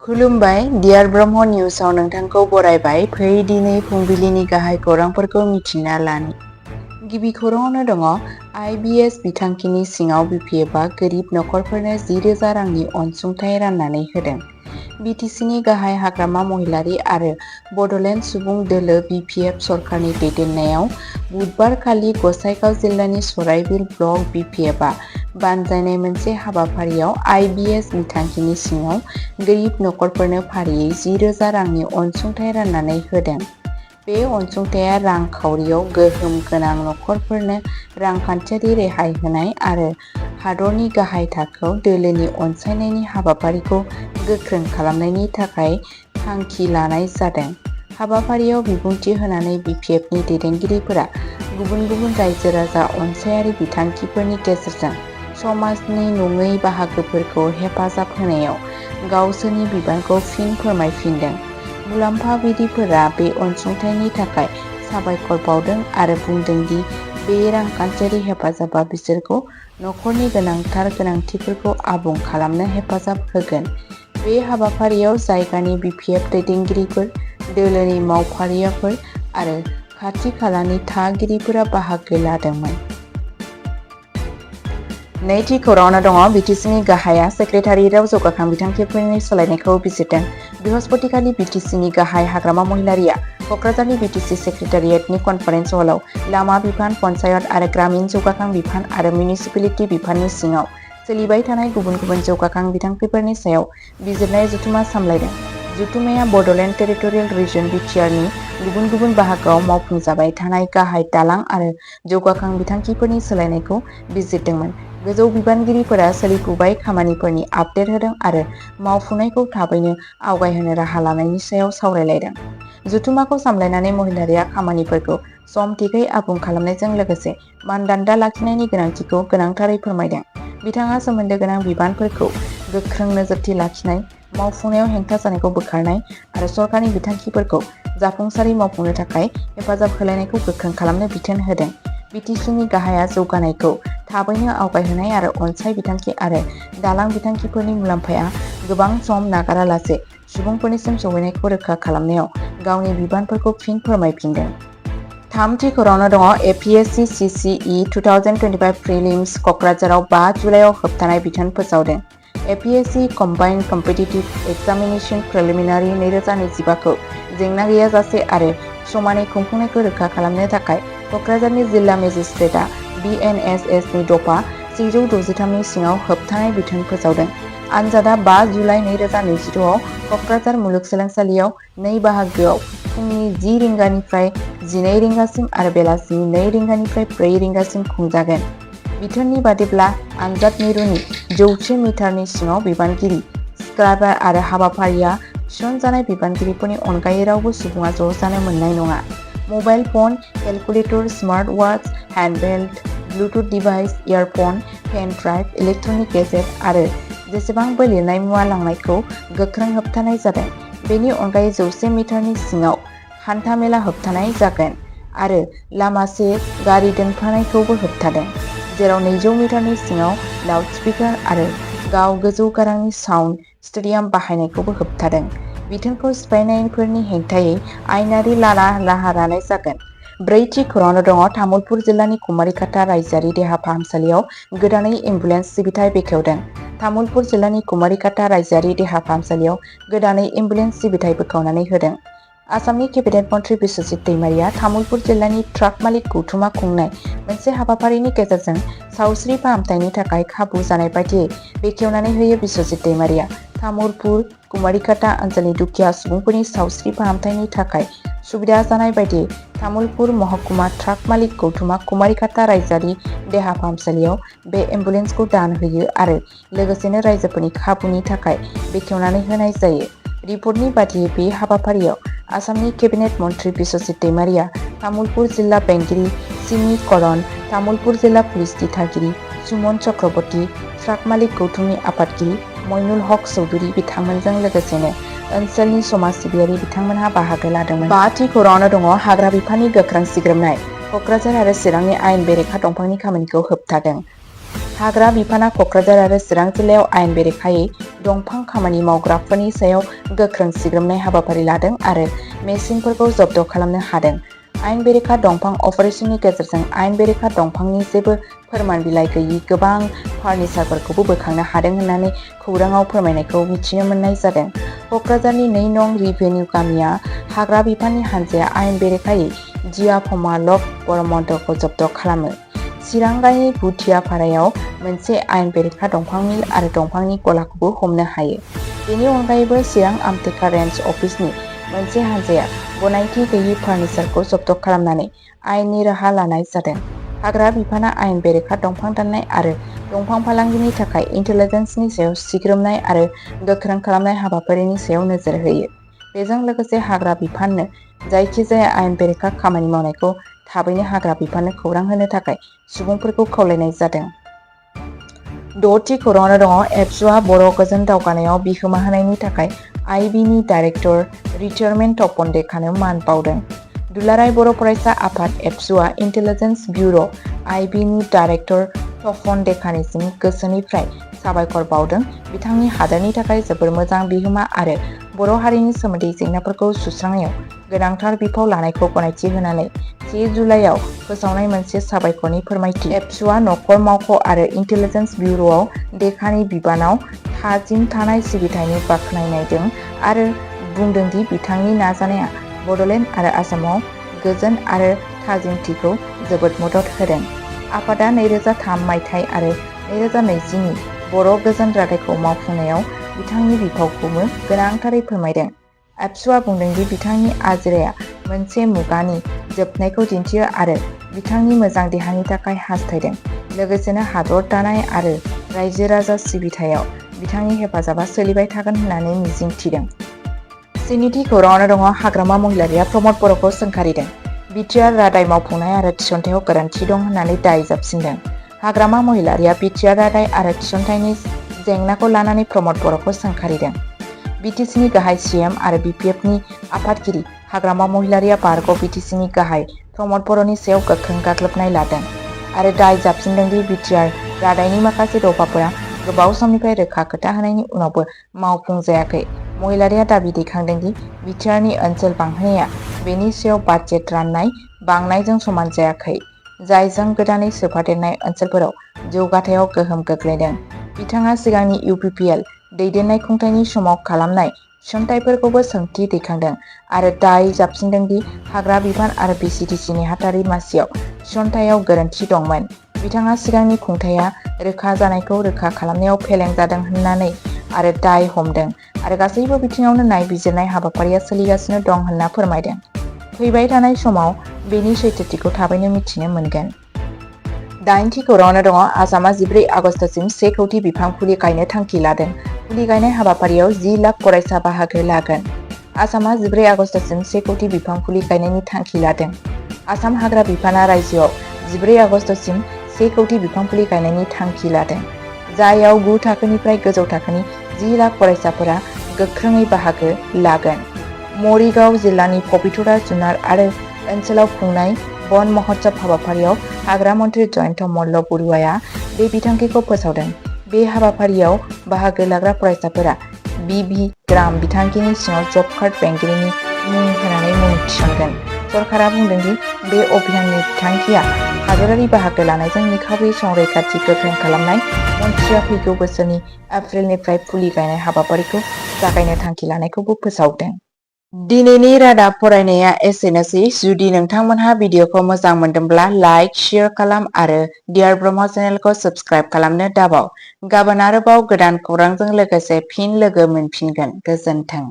खुलुमबाय डियार ब्रह्म निउसाव नोंथांखौ बरायबाय। फै दिनै फुंबिलिनि गाहाय खौरांफोरखौ मिथिना लानि। गिबि खौराङावनो दङ IBS बिथांखिनि सिङाव BPFआ गोरिब नखरफोरनो 10,000 रांनि अनसुंथाइ राननानै होदों। BTCनि गाहाय हाग्रामा महिलारि आरो बड'लेण्ड सुबुं दोलो BPF सरकारनि दैदेननायाव बुधबारखालि गसाइगाव जिल्लानि सराइबिल ब्लक BPFआ बानजायनाय मोनसे हाबाफारियाव IBS बिथांखिनि सिङाव गोरिब नखरफोरनो फारियै 10,000 रांनि अनसुंथाइ राननानै होदों। बे अनसुंथाइया रांखावरियाव गोहोम गोनां नखरफोरनो रांखान्थियारि रेहाय होनाय आरो हादरनि गाहाय थाखोआव दोलोनि अनसायनायनि हाबाफारिखौ गोख्रों खालामनायनि थाखाय थांखि लानाय जादों। हाबाफारियाव बिबुंथि होनानै BPFनि दैदेनगिरिफोरा गुबुन गुबुन रायजो राजा अनसायारि बिथांखिफोरनि गेजेरजों समाजनि नङै बाहागोफोरखौ हेफाजाब होनायाव गावसोरनि बिबानखौ फिन फोरमायफिनदों। मुलाम्फागिरिफोरा बे अनसुंथाइनि थाखाय साबायखर बावदों आरो बुंदों दि बे रांखान्थियारि हेफाजाबा बिसोरखौ नखरनि गोनांथार गोनांथिफोरखौ आबुं खालामनो हेफाजाब होगोन। बे हाबाफारियाव जायगानि BPF दैदेनगिरिफोर, दोलोनि मावफारियाफोर आरो खाथि खालानि थागिरिफोरा बाहागो लादोंमोन। नैथि खौराङावनो दङ BTCनि गाहाया सेक्रेटारियेटआव जौगाखां बिथांखिफोरनि सोलायनायखौ बिजिरदों। बृहस्पतिखालि BTCनि गाहाय हाग्रामा महिलारिया कक्राझारनि BTC सेक्रेटारियेटनि कनफारेन्स हलाव लामा बिफान, पन्चायत आरो ग्रामिन जौगाखां बिफान आरो मिउनिसिपेलिटि बिफाननि सिङाव सोलिबाय थानाय गुबुन गुबुन जौगाखां बिथांखिफोरनि सायाव बिजिरनाय जथुम्मा सामलायदों। जथुम्माया बड'लेण्ड टेरिटरियेल रिजन BTRनि गुबुन गुबुन बाहागोआव मावफुंजाबाय थानाय गाहाय दालां आरो जौगाखां बिथांखिफोरनि सोलायनायखौ बिजिरदोंमोन। गोजौ बिबानगिरिफोरा सोलिफुबाय खामानिफोरनि आपडेट होदों आरो मावफुंनायखौ थाबैनो आवगायहोनो राहा लानायनि सायाव सावरायलायदों। जथुम्माखौ सामलायनानै महिलारिया खामानिफोरखौ सम थिगै आबुं खालामनायजों लोगोसे मानदान्दा लाखिनायनि गोनांथिखौ गोनांथारै फोरमायदों। बिथाङा सोमोन्दो गोनां बिबानफोरखौ गोख्रों नोजोरथि लाखिनाय, मावफुंनायाव हेंथा जानायखौ बोखारनाय आरो सरकारनि बिथांखिफोरखौ जाफुंसारै मावफुंनो थाखाय हेफाजाब होलायनायखौ गोख्रों खालामनो बिथोन होदों। BTCनि गाहाया जौगानायखौ थाबैनो आवगायहोनाय आरो अनसाय बिथांखि आरो दालां बिथांखिफोरनि मुलाम्फाया गोबां सम नागारालासे सुबुंफोरनिसिम सौहैनायखौ रोखा खालामनायाव गावनि बिबानफोरखौ फिन फोरमायफिनदों। थामथि खौराङावनो दङ APSC CCE 2025 प्रिलिम्स कक्राझाराव 5 जुलाइआव होबथानाय बिथोन फोसावदों। APSC combined competitive examination preliminary 2025 खौ जेंना गैयाजासे आरो समानै खुंफुंनायखौ रोखा खालामनो थाखाय कक्राझारनि जिल्ला मेजिस्ट्रेटआ BNSSनि दफा 163 नि सिङाव होबथानाय बिथोन फोसावदों। आनजादा 5 जुलाइ 2026 आव कक्राझार मुलुगसोलोंसालियाव 2 बाहागोआव फुंनि 10 रिंगानिफ्राय 12 रिंगासिम आरो बेलासिनि 2 रिंगानिफ्राय 4 रिंगासिम खुंजागोन। बिथोननि बादिब्ला आनजाद मिरुनि 100 मिटारनि सिङाव बिबानगिरि, स्क्राइबार आरो हाबाफारिया थिसनजानाय बिबानगिरिफोरनि अनगायै रावबो सुबुङा ज' जानो मोननाय नङा। Mobile phone, calculator, smart watch, handheld, bluetooth device, earphone, pen drive, electronic gadget आरो जेसेबांबो लिरनाय मुवा लांनायखौ गोख्रों होबथानाय जादों। बेनि अनगायै 100 मिटारनि सिङाव हान्थामेला होबथानाय जागोन आरो लामासे गारि दोनफानायखौबो होबथादों, जेराव 200 मिटारनि सिङाव लाउडस्पिकार आरो गाव गोजौ गारांनि साउन्ड स्टेडियाम बाहायनायखौबो होबथादों। बिथोनखौ सिफायनायफोरनि हेंथायै आयेनारि राहा लानाय जागोन। ब्रैथि खौराङावनो दङ तामुलपुर जिल्लानि कुमारिघाटा रायजोआरि देहा फाहामसालियाव गोदानै एम्बुलेन्स सिबिथाइ बेखेवदों। तामुलपुर जिल्लानि कुमारिघाटा रायजोआरि देहा फाहामसालियाव गोदानै एम्बुलेन्स सिबिथाइ बोखावनानै होदों। आसामनि केबिनेट मन्त्रि बिस्वजित दैमारिया तामुलपुर जिल्लानि ट्राक मालिक गौथुमा खुंनाय मोनसे हाबाफारिनि गेजेरजों सावस्रि फाहामथायनि थाखाय खाबु जानाय बायदियै बेखेवनानै होयो। बिस्वजित दैमारिया तामुलपुर, कुमारिघाटा ओनसोलनि दुखिया सुबुंफोरनि सावस्रि फाहामथायनि थाखाय सुबिदा जानाय बायदियै तामुलपुर महकुमा ट्राक मालिक गौथुमा कुमारिघाटा रायजोआरि देहा फाहामसालियाव बे एम्बुलेन्सखौ दान होयो आरो लोगोसेनो राइजोफोरनि खाबुनि थाखाय बेखेवनानै होनाय जायो। रिपर्टनि बादियै बे हाबाफारियाव आसामनि केबिनेट मन्त्रि बिस्वजित दैमारिया, तामुलपुर जिल्ला बेंगिरि सिमी करण, तामुलपुर जिल्ला पुलिस दिथागिरि सुमन चक्रवर्ती, ट्राक मालिक गौथुमनि आफादगिरि मइनुल हक चौधुरी बिथांमोनजों लोगोसेनो ओनसोलनि समाज सिबियारि बिथांमोनहा बाहागो लादोंमोन। 5थि खौराङावनो दङ हाग्रा बिफाननि गोख्रों सिग्रोमनाय, कक्राझार आरो चिरांनि आयेन बेरेखा दंफांनि खामानिखौ होबथादों। हाग्रा बिफाना कक्राझार आरो चिरां जिल्लायाव आयेन बेरेखायै दंफां खामानि मावग्राफोरनि सायाव गोख्रों सिग्रोमनाय हाबाफारि लादों आरो मेसिनफोरखौ जब्द खालामनो हादों। आयेन बेरेखा दंफां अपारेशननि गेजेरजों आयेन बेरेखा दंफांनि जेबो फोरमान बिलाइ गैयि गोबां फार्निचारफोरखौबो बोखांनो हादों होननानै खौराङाव फोरमायनायखौ मिथिनो मोननाय जादों। कक्राझारनि 2 नं रिभेन्यू गामिया हाग्रा बिफाननि हानजाया आयेन बेरेखायै जियाफमा लक बरमन्दखौ जब्द खालामो। चिरांगानि भुटियापारायाव मोनसे आयेन बेरेखा दंफां मिल आरो दंफांनि गलाखौबो हमनो हायो। बेनि अनगायैबो चिरां आमटेका रेन्ज अफिसनि मोनसे हानजाया गनायथि गैयि फार्निचारखौ जब्द खालामनानै आयेननि राहा लानाय जादों। हाग्रा बिफाना आयेन बेरेखा दंफां दाननाय आरो दंफां फालांगिनि थाखाय इन्टेलिजेन्सनि सायाव सिग्रोमनाय आरो गोख्रों खालामनाय हाबाफारिनि सायाव नोजोर होयो। बेजों लोगोसे हाग्रा बिफाननो जायखिजाया आयेन बेरेखा खामानि मावनायखौ थाबैनो हाग्रा बिफाननो खौरां होनो थाखाय सुबुंफोरखौ खावलायनाय जादों। 6थि खौराङावनो दङ एबसुआ बर' गोजोन दावगानायाव बिहोमा होनायनि थाखाय आइबिनि डाइरेक्टर रिटायारमेन्ट तपन डेकानो मान बाउदों। दुलाराय बर' फरायसा आफाद एबसुआ इन्टेलिजेन्स ब्युर' आइबिनि डाइरेक्टर तपन डेकानिसिम गोसोनिफ्राय साबायखर बाउदों। बिथांनि हादोरनि थाखाय जोबोर मोजां बिहोमा आरो बर' हारिनि सोमोन्दै जेंनाफोरखौ सुस्रांनायाव गोनांथार बिफाव लानायखौ गनायथि होनानै 10 जुलाइआव फोसावनाय मोनसे साबायखरनि फोरमायथि। एबसुआ नखर मावख' आरो इन्टेलिजेन्स ब्युर'आव डेकानि बिबानाव थाजिम थानाय सिबिथायनि बाख्नायनायदों आरो बुंदों दि बिथांनि नाजानाया बड'लेण्ड आरो आसामाव गोजोन आरो थाजिमथिखौ जोबोद मदद होदों। आफादा 2003 मायथाइ आरो 2020 नि बर' गोजोन रादायखौ मावफुंनायाव बिथांनि बिफावखौबो गोनांथारै फोरमायदों। एबसुआ बुंदों दि बिथांनि आजिराया मोनसे मुगानि जोबनायखौ दिन्थियो आरो बिथांनि मोजां देहानि थाखाय हास्थायदों। लोगोसेनो हादर दानाय आरो रायजो राजा सिबिथायाव बिथांनि हेफाजाबा सोलिबाय थागोन होननानै मिजिं थिदों। 7थि खौराङावनो दङ हाग्रामा महिलारिया प्रमद बर'खौ सोंखारिदों। बिटिआर रादाय मावफुंनाय आरो थिसनथायाव गोरोन्थि दं होननानै दाय जाबसिनदों। हाग्रामा महिलारिया बिटिआर रादाय आरो थिसनथायनि जेंनाखौ लानानै प्रमद बर'खौ सोंखारिदों। बिटिसिनि गाहाय सिएम आरो बिपिएफनि आफादगिरि हाग्रामा महिलारिया बारग' बिटिसिनि गाहाय प्रमद बर'नि सायाव गोख्रों गाग्लोबनाय लादों आरो दाय जाबसिनदों दि बिटिआर रादायनि माखासे दफाफोरा गोबाव समनिफ्राय रोखा खोथा होनायनि उनावबो मावफुंजायाखै। महिलारिया दाबि दैखांदों दि बिटिआरनि ओनसोल बांहोनाया बेनि सायाव बाजेट राननाय बांनायजों समान जायाखै, जायजों गोदानै सोफादेरनाय ओनसोलफोराव जौगाथायाव गोहोम गोग्लैदों। बिथाङा सिगांनि इउपिपिएल दैदेननाय खुंथायनि समाव खालामनाय थिसनथायफोरखौबो सोंथि दैखांदों आरो दाय जाबसिनदों दि हाग्रा बिफान आरो बिसिडिसि नेहाथारि मासियाव थिसनथायाव गोरोन्थि दंमोन। बिथाङा सिगांनि खुंथाया रोखा जानायखौ रोखा खालामनायाव फेलें जादों होननानै आरो दाय हमदों आरो गासैबो बिथिङावनो नायबिजिरनाय हाबाफारिया सोलिगासिनो दं होनना फोरमायदों। फैबाय थानाय समाव बेनि सैथोथिखौ थाबैनो मिथिनो मोनगोन। 8थि खौराङावनो दङ आसामा 14 आगस्तसिम 1 कौटि बिफां फुलि गायनो थांखि लादों। फुलि गायनाय हाबाफारियाव 10 लाख फरायसा बाहागो लागोन। आसामा 14 आगस्तसिम 1 कौटि बिफां फुलि गायनायनि थांखि लादों। आसाम हाग्रा बिफाना रायजोआव 14 आगस्तसिम 1 कौटि बिफां फुलि गायनायनि थांखि लादों, जाययाव 9 थाखोनिफ्राय गोजौ थाखोनि 10 लाख फरायसाफोरा गोख्रोङै बाहागो लागोन। मरिगाव जिल्लानि पबितरा जुनार आरो ओनसोलाव खुंनाय बन महोत्सब हाबाफारियाव हाग्रा मन्थ्रि जयन्त मल्ल बरुवाया बे बिथांखिखौ फोसावदों। बे हाबाफारियाव बाहागो लाग्रा फरायसाफोरा बिबि ग्राम बिथांखिनि सिङाव जब कार्ड बेंगिरिनि मुं होनानै मुं थिसनगोन। सरकारा बुंदों दि बे अभियाननि थांखिया हादरारि बाहागो लानायजों निखावरि संरैखाथि गोख्रों खालामनाय। मन्थ्रिया फैगौ बोसोरनि एप्रिलनिफ्राय फुलि गायनाय हाबाफारिखौ जागायनो थांखि लानायखौबो फोसावदों। दिनैनि रादाब फरायनाया एसेनोसै। जुदि नोंथांमोनहा भिडिअखौ मोजां मोनदोंब्ला लाइक, शेयार खालाम आरो डियार ब्रह्म चेनेलखौ साबस्क्राइब खालामनो दाबाव। गाबोन आरोबाव गोदान खौरांजों लोगोसे फिन लोगो मोनफिनगोन। गोजोन्थों।